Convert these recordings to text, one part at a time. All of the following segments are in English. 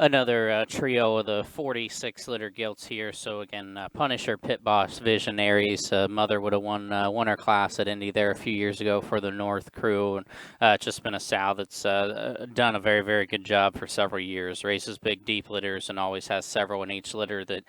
Another trio of the 46 litter gilts here. So again, Punisher, Pit Boss, Visionaries. Mother would have won her class at Indy there a few years ago for the North crew, and just been a sow that's done a very, very good job for several years. Raises big, deep litters, and always has several in each litter that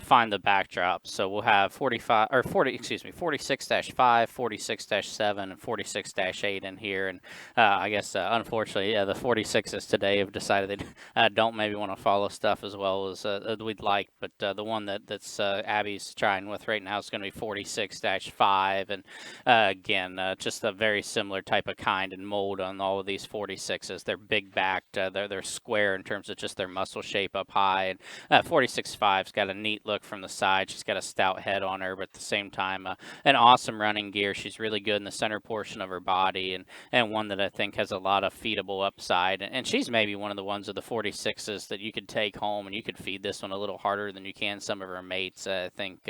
find the backdrop. So we'll have 45 or 40, excuse me, 46-5, 46-7, and 46-8 in here. And I guess unfortunately, yeah, the 46s today have decided they don't maybe want to follow stuff as well as we'd like. But the one that's Abby's trying with right now is going to be 46-5, and again, just a very similar type of kind and mold on all of these 46s. They're big backed, they're square in terms of just their muscle shape up high, and 46-5's got a neat look from the side. She's got a stout head on her, but at the same time, an awesome running gear. She's really good in the center portion of her body, and one that I think has a lot of feedable upside. And she's maybe one of the ones of the 46s that you could take home and you could feed this one a little harder than you can some of her mates. I think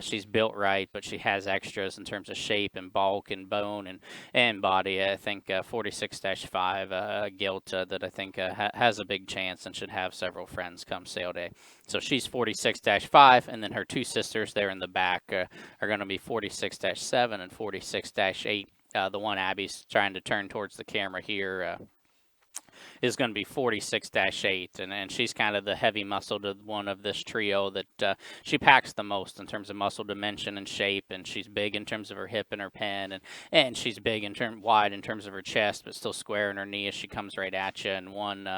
she's built right, but she has extras in terms of shape and bulk and bone and body. I think 46-5 gilt that I think has a big chance and should have several friends come sale day. So she's 46-5, and then her two sisters there in the back are going to be 46-7 and 46-8. The one Abby's trying to turn towards the camera here is going to be 46-8, and she's kind of the heavy muscled one of this trio that she packs the most in terms of muscle dimension and shape, and she's big in terms of her hip and her pen, and she's big in wide in terms of her chest, but still square in her knee as she comes right at you. And one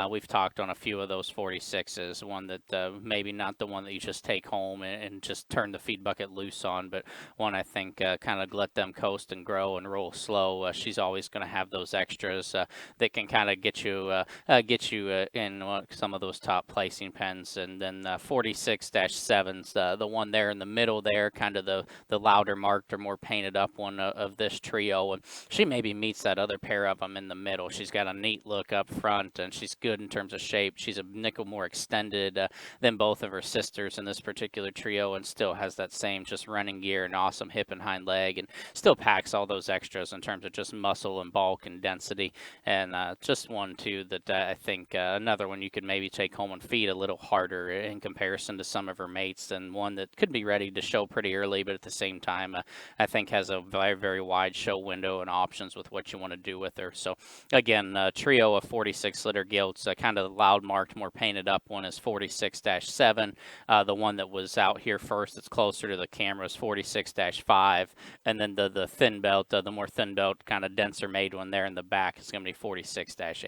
we've talked on a few of those 46s, one that maybe not the one that you just take home and just turn the feed bucket loose on, but one I think kind of let them coast and grow and roll slow. She's always going to have those extras that can kind of get you in some of those top placing pens. And then 46-7's the one there in the middle there, kind of the louder marked or more painted up one of this trio. And she maybe meets that other pair of them in the middle. She's got a neat look up front, and she's good in terms of shape. She's a nickel more extended than both of her sisters in this particular trio, and still has that same just running gear and awesome hip and hind leg, and still packs all those extras in terms of just muscle and bulk and density. And just one too that I think another one you could maybe take home and feed a little harder in comparison to some of her mates, and one that could be ready to show pretty early, but at the same time I think has a very, very wide show window and options with what you want to do with her. So again, trio of 46 litter gilts, kind of loud marked, more painted up one is 46-7. The one that was out here first that's closer to the camera is 46-5, and then the thin belt, the more thin belt, kind of denser made one there in the back is going to be 46-8.